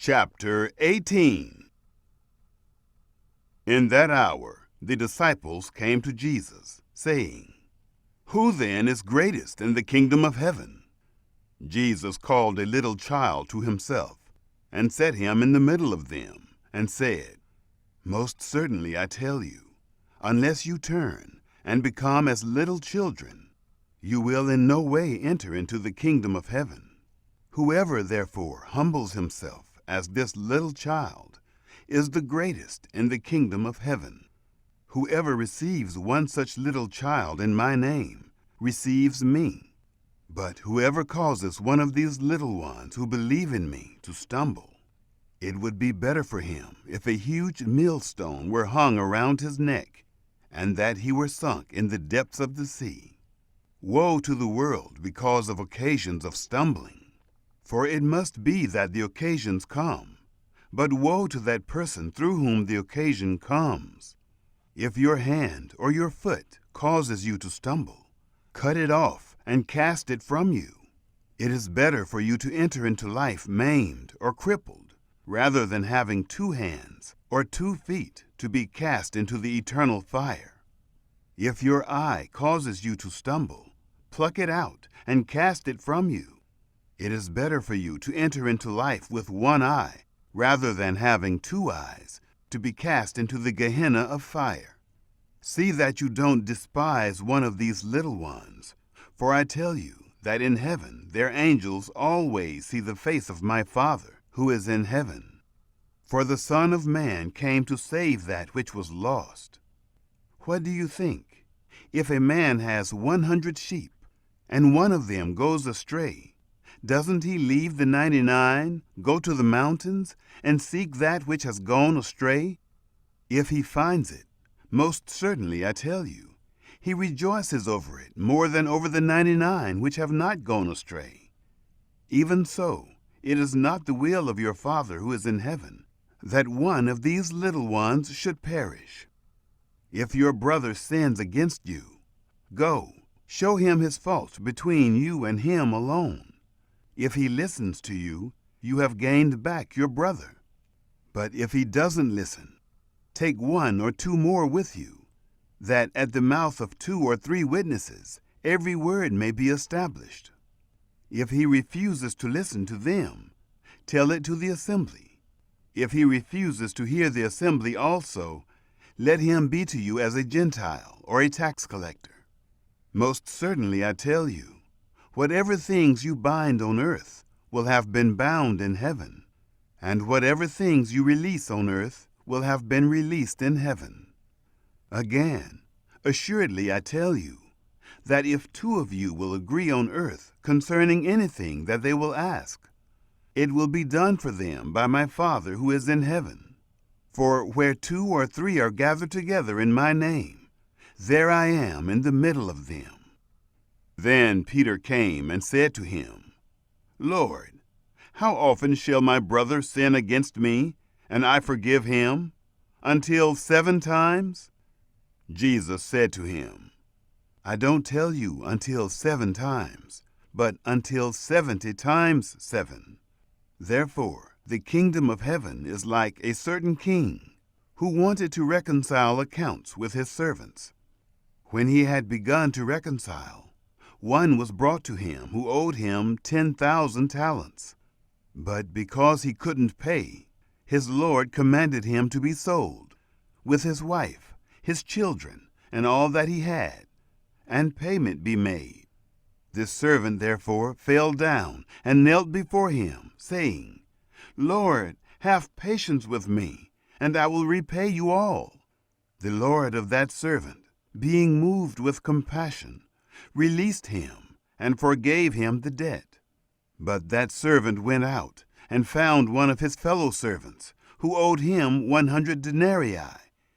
Chapter 18. In that hour the disciples came to Jesus, saying, "Who then is greatest in the kingdom of heaven?" Jesus called a little child to himself, and set him in the middle of them, and said, "Most certainly I tell you, unless you turn and become as little children, you will in no way enter into the kingdom of heaven. Whoever therefore humbles himself as this little child is the greatest in the kingdom of heaven. Whoever receives one such little child in my name receives me. But whoever causes one of these little ones who believe in me to stumble, it would be better for him if a huge millstone were hung around his neck, and that he were sunk in the depths of the sea. Woe to the world because of occasions of stumbling! For it must be that the occasions come, but woe to that person through whom the occasion comes. If your hand or your foot causes you to stumble, cut it off and cast it from you. It is better for you to enter into life maimed or crippled, rather than having 2 hands or 2 feet to be cast into the eternal fire. If your eye causes you to stumble, pluck it out and cast it from you. It is better for you to enter into life with 1 eye, rather than having 2 eyes, to be cast into the Gehenna of fire. See that you don't despise one of these little ones, for I tell you that in heaven their angels always see the face of my Father who is in heaven. For the Son of Man came to save that which was lost. What do you think? If a man has 100 sheep, and one of them goes astray, doesn't he leave the 99, go to the mountains, and seek that which has gone astray? If he finds it, most certainly I tell you, he rejoices over it more than over the 99 which have not gone astray. Even so, it is not the will of your Father who is in heaven that one of these little ones should perish. If your brother sins against you, go, show him his fault between you and him alone. If he listens to you, you have gained back your brother. But if he doesn't listen, take 1 or 2 more with you, that at the mouth of 2 or 3 witnesses every word may be established. If he refuses to listen to them, tell it to the assembly. If he refuses to hear the assembly also, let him be to you as a Gentile or a tax collector. Most certainly I tell you, whatever things you bind on earth will have been bound in heaven, and whatever things you release on earth will have been released in heaven. Again, assuredly I tell you, that if 2 of you will agree on earth concerning anything that they will ask, it will be done for them by my Father who is in heaven. For where 2 or 3 are gathered together in my name, there I am in the middle of them." Then Peter came and said to him, "Lord, how often shall my brother sin against me, and I forgive him? Until 7 times? Jesus said to him, "I don't tell you until 7 times, but until 70 times 7. Therefore, the kingdom of heaven is like a certain king who wanted to reconcile accounts with his servants. When he had begun to reconcile, one was brought to him who owed him 10,000 talents. But because he couldn't pay, his lord commanded him to be sold, with his wife, his children, and all that he had, and payment be made. This servant therefore fell down and knelt before him, saying, 'Lord, have patience with me, and I will repay you all.' The lord of that servant, being moved with compassion, released him and forgave him the debt. But that servant went out and found one of his fellow servants who owed him 100 denarii,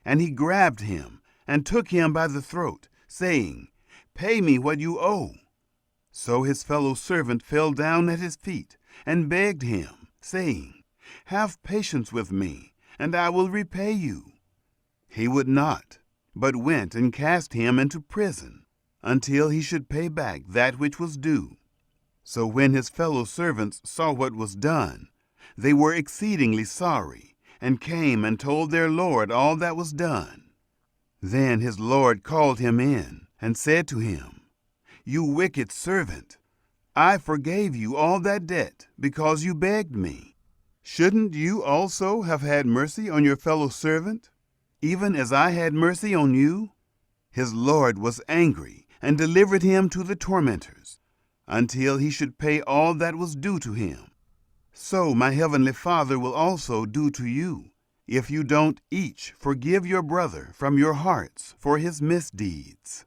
and he grabbed him and took him by the throat, saying, 'Pay me what you owe.' So his fellow servant fell down at his feet and begged him, saying, 'Have patience with me, and I will repay you.' He would not, but went and cast him into prison until he should pay back that which was due. So when his fellow servants saw what was done, they were exceedingly sorry, and came and told their Lord all that was done. Then his Lord called him in, and said to him, "You wicked servant, I forgave you all that debt because you begged me. Shouldn't you also have had mercy on your fellow servant, even as I had mercy on you?" His Lord was angry and delivered him to the tormentors, until he should pay all that was due to him. So my heavenly Father will also do to you, if you don't each forgive your brother from your hearts for his misdeeds.